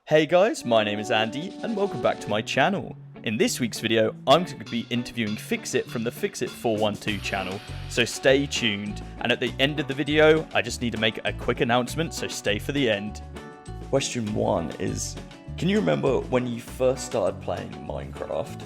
Hey guys, my name is Andy and welcome back to my channel. In this week's video, I'm going to be interviewing Fixxit from the Fixxit 412 channel, so stay tuned. And at the end of the video, I just need to make a quick announcement, so stay for the end. Question 1 is, can you remember when you first started playing Minecraft?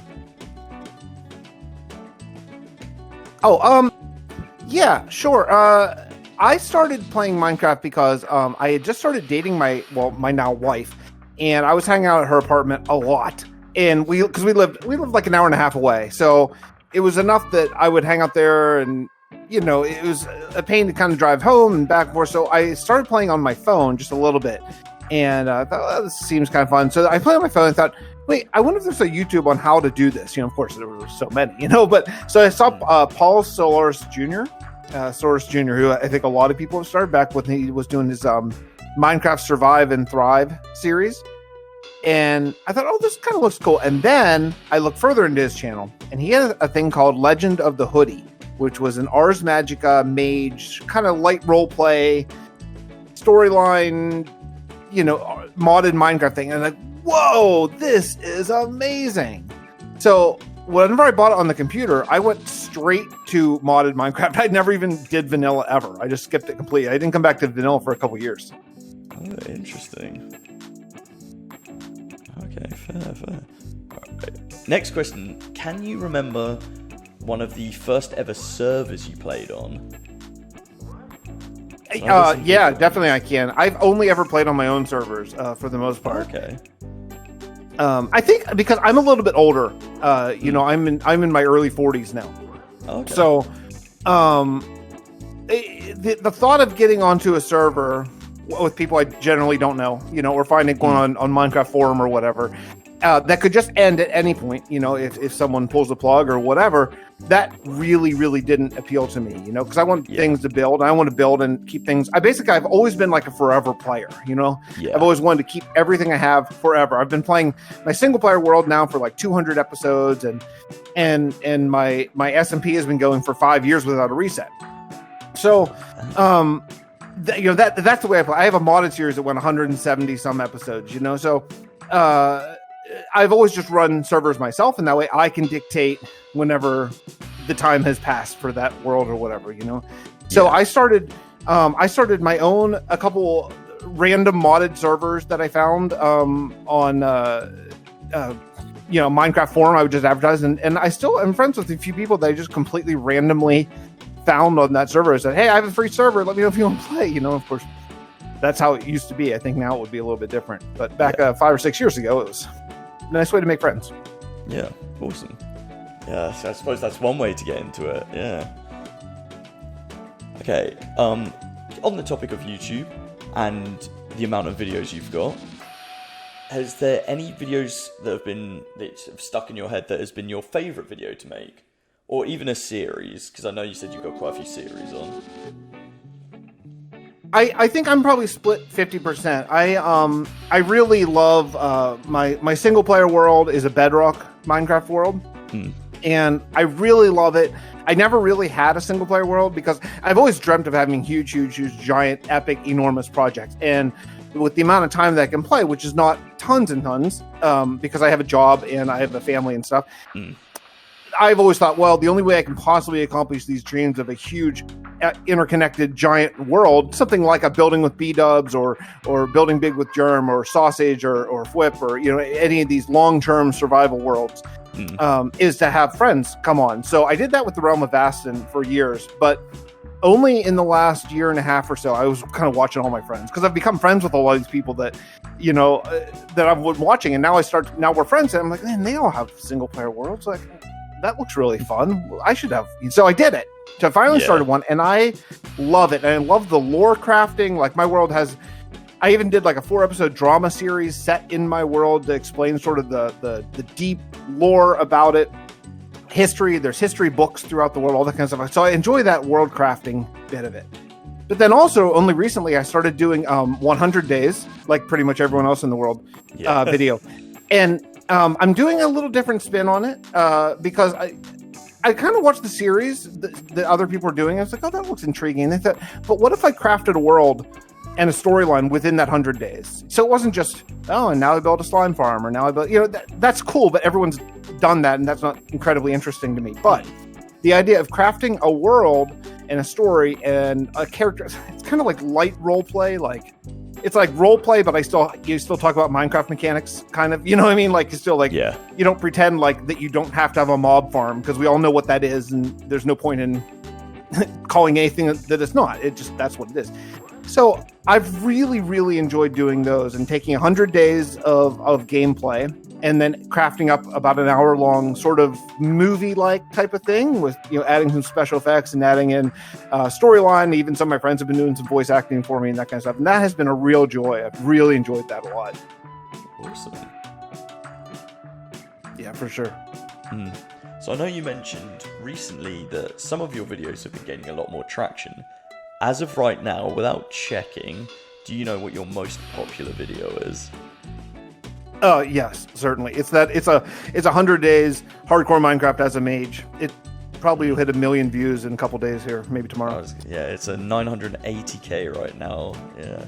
Yeah, sure. I started playing Minecraft because I had just started dating my now wife, and I was hanging out at her apartment a lot. And we lived like an hour and a half away, so it was enough that I would hang out there, and it was a pain to kind of drive home and back and forth. So I started playing on my phone just a little bit, and I thought, oh, this seems kind of fun. So I played on my phone and thought, wait, I wonder if there's a YouTube on how to do this. Of course there were so many, but so I saw Paul Solarus Jr., who I think a lot of people have started back when he was doing his Minecraft Survive and Thrive series. And I thought, oh, this kind of looks cool. And then I looked further into his channel, and he had a thing called Legend of the Hoodie, which was an Ars Magica mage, kind of light role play, storyline, modded Minecraft thing. And I'm like, whoa, this is amazing. So whenever I bought it on the computer, I went straight to modded Minecraft. I never even did vanilla ever. I just skipped it completely. I didn't come back to vanilla for a couple years. Oh, interesting. Okay, fair. Right. Next question. Can you remember one of the first ever servers you played on? Yeah, definitely I can. I've only ever played on my own servers for the most part. Okay. I think because I'm a little bit older, I'm in my early 40s now. Okay. So, the thought of getting onto a server with people I generally don't know, or finding one on Minecraft forum or whatever, that could just end at any point, if someone pulls the plug or whatever, that really, really didn't appeal to me, because I want things to build. I want to build and keep things. I've always been like a forever player, I've always wanted to keep everything I have forever. I've been playing my single player world now for like 200 episodes, and my SMP has been going for 5 years without a reset. So, that's the way I play. I have a modded series that went 170 some episodes, so I've always just run servers myself, and that way I can dictate whenever the time has passed for that world or whatever, So I started my own, a couple random modded servers that I found on Minecraft forum. I would just advertise, and I still am friends with a few people that I just completely randomly found on that server. I said, hey, I have a free server, let me know if you want to play. Of course, that's how it used to be. I think now it would be a little bit different, but back 5 or 6 years ago, it was a nice way to make friends. Yeah, awesome. Yeah, so I suppose that's one way to get into it. Yeah. Okay, on the topic of YouTube and the amount of videos you've got, has there any videos that have stuck in your head that has been your favorite video to make? Or even a series, because I know you said you've got quite a few series on. I think I'm probably split 50%. I really love my single player world is a Bedrock Minecraft world, and I really love it. I never really had a single player world because I've always dreamt of having huge, giant, epic, enormous projects, and with the amount of time that I can play, which is not tons and tons, because I have a job and I have a family and stuff. I've always thought, well, the only way I can possibly accomplish these dreams of a huge, interconnected, giant world, something like a building with B-dubs or building big with germ or sausage or whip or any of these long-term survival worlds, is to have friends come on. So I did that with the Realm of Vastin for years, but only in the last year and a half or so, I was kind of watching all my friends because I've become friends with a lot of these people that, that I've been watching, and now we're friends, and I'm like, man, they all have single player worlds, like. That looks really fun. I should have. So I did it. So I finally started one, and I love it. And I love the lore crafting. Like my world has, I even did like a 4-episode drama series set in my world to explain sort of the deep lore about it. History. There's history books throughout the world, all that kind of stuff. So I enjoy that world crafting bit of it. But then also, only recently, I started doing 100 days, like pretty much everyone else in the world, video. And I'm doing a little different spin on it because I kind of watched the series that other people were doing. I was like, oh, that looks intriguing. They thought, but what if I crafted a world and a storyline within that 100 days. So it wasn't just, oh, and now I built a slime farm, or now I built, that's cool, but everyone's done that, and that's not incredibly interesting to me. But the idea of crafting a world and a story and a character, it's kind of like light role play, like it's like role play, but you still talk about Minecraft mechanics, kind of, you know what I mean? Like, you still like, you don't pretend like that you don't have to have a mob farm, because we all know what that is, and there's no point in calling anything that it's not. That's what it is. So I've really, really enjoyed doing those and taking 100 days of gameplay and then crafting up about an hour-long sort of movie-like type of thing with, adding some special effects and adding in storyline. Even some of my friends have been doing some voice acting for me and that kind of stuff. And that has been a real joy. I've really enjoyed that a lot. Awesome. Yeah, for sure. So I know you mentioned recently that some of your videos have been gaining a lot more traction. As of right now, without checking, do you know what your most popular video is? Yes, certainly. It's a 100 days hardcore Minecraft as a mage. It probably will hit 1 million views in a couple days here, maybe tomorrow. It's a 980k right now. Yeah.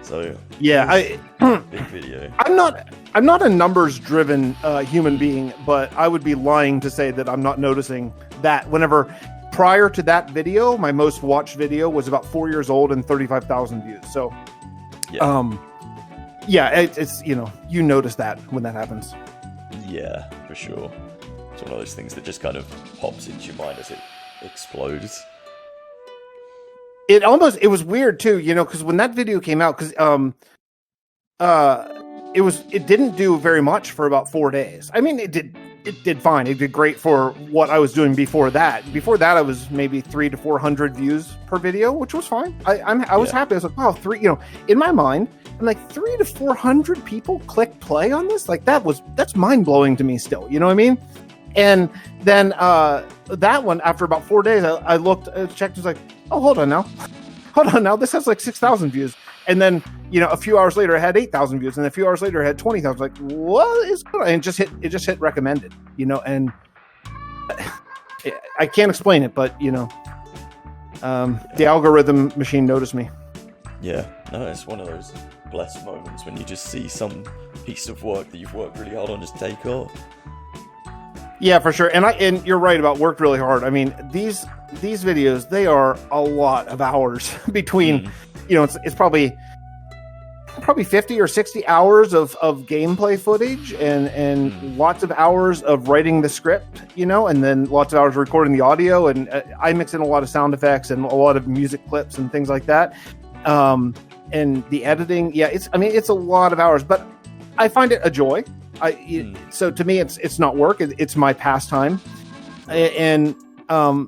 So big video. I'm not a numbers driven human being, but I would be lying to say that I'm not noticing that whenever. Prior to that video, my most watched video was about 4 years old and 35,000 views. So, it's you notice that when that happens. Yeah, for sure. It's one of those things that just kind of pops into your mind as it explodes. It was weird too, because when that video came out, because it didn't do very much for about 4 days. I mean, it did fine. It did great for what I was doing before that. Before that, I was maybe 300 to 400 views per video, which was fine. I was happy. I was like, wow, in my mind, I'm like 300 to 400 people click play on this. Like that's mind blowing to me still. You know what I mean? And then that one, after about 4 days, I looked, checked, was like, oh, hold on now. This has like 6,000 views. And then, a few hours later, it had 8,000 views, and a few hours later, it had 20,000. Like, what is going on? And it just hit recommended, and I can't explain it, but the algorithm machine noticed me. Yeah, no, it's one of those blessed moments when you just see some piece of work that you've worked really hard on just take off. Yeah, for sure. And you're right about worked really hard. I mean, these videos, they are a lot of hours between. It's probably 50 or 60 hours of gameplay footage and lots of hours of writing the script, and then lots of hours of recording the audio. And I mix in a lot of sound effects and a lot of music clips and things like that. And the editing, it's a lot of hours, but I find it a joy. So to me, it's not work. It's my pastime. And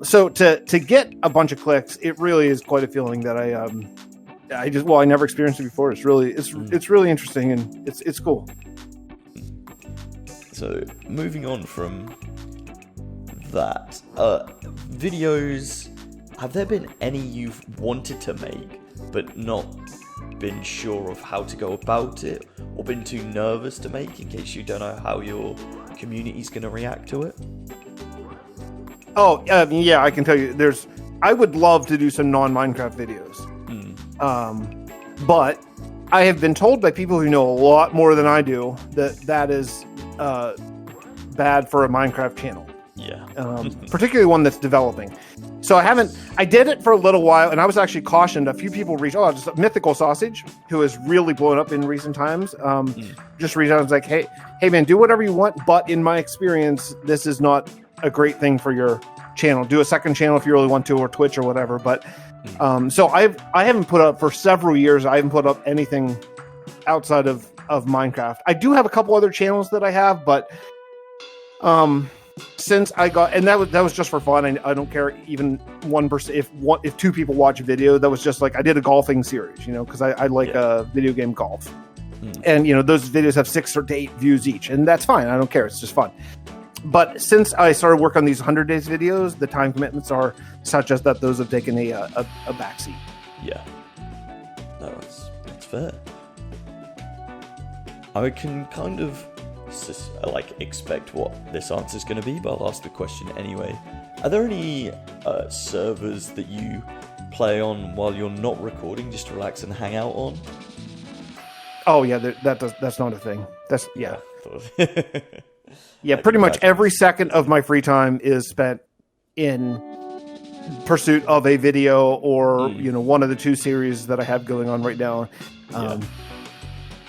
so to get a bunch of clicks, it really is quite a feeling that I never experienced it before. It's really interesting, and it's cool. So moving on from that, videos, have there been any you've wanted to make but not been sure of how to go about it, or been too nervous to make in case you don't know how your community's going to react to it? I can tell you, I would love to do some non-Minecraft videos. But I have been told by people who know a lot more than I do that is bad for a Minecraft channel. Yeah. Particularly one that's developing. So I did it for a little while, and I was actually cautioned. A few people just Mythical Sausage, who has really blown up in recent times, just reached out and was like, hey man, do whatever you want, but in my experience, this is not a great thing for your channel. Do a second channel if you really want to, or Twitch or whatever, but so I haven't put up for several years. I haven't put up anything outside of Minecraft. I do have a couple other channels that I have, but since I got, and that was just for fun. I don't care even 1% if 2 people watch a video. That was just like I did a golfing series, because I like video game golf, and those videos have 6 or 8 views each, and that's fine. I don't care. It's just fun. But since I started working on these 100 days videos, the time commitments are such as that those have taken a backseat. Yeah. No, that's fair. I can kind of expect what this answer is going to be, but I'll ask the question anyway. Are there any servers that you play on while you're not recording, just to relax and hang out on? Oh yeah, that's not a thing. That's yeah. Yeah, I pretty can much imagine. every second of my free time is spent in pursuit of a video or one of the 2 series that I have going on right now.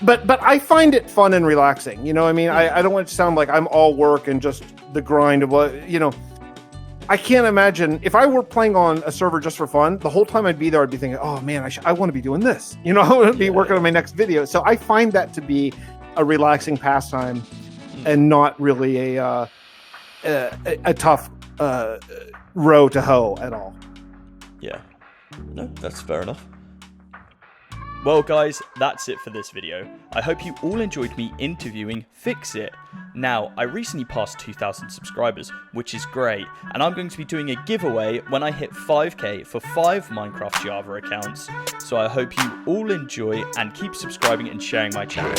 But I find it fun and relaxing. I mean, I don't want it to sound like I'm all work and just the grind of what I can't imagine if I were playing on a server just for fun. The whole time I'd be there, I'd be thinking, "Oh man, I want to be doing this." I want to be working on my next video. So I find that to be a relaxing pastime, and not really a tough row to hoe at all. Yeah, no, that's fair enough. Well guys, that's it for this video. I hope you all enjoyed me interviewing Fixxit. Now, I recently passed 2,000 subscribers, which is great, and I'm going to be doing a giveaway when I hit 5k for 5 Minecraft Java accounts. So I hope you all enjoy and keep subscribing and sharing my channel.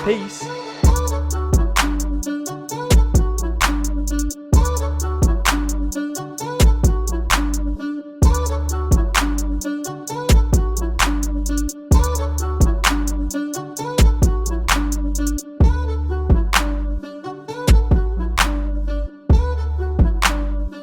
Peace!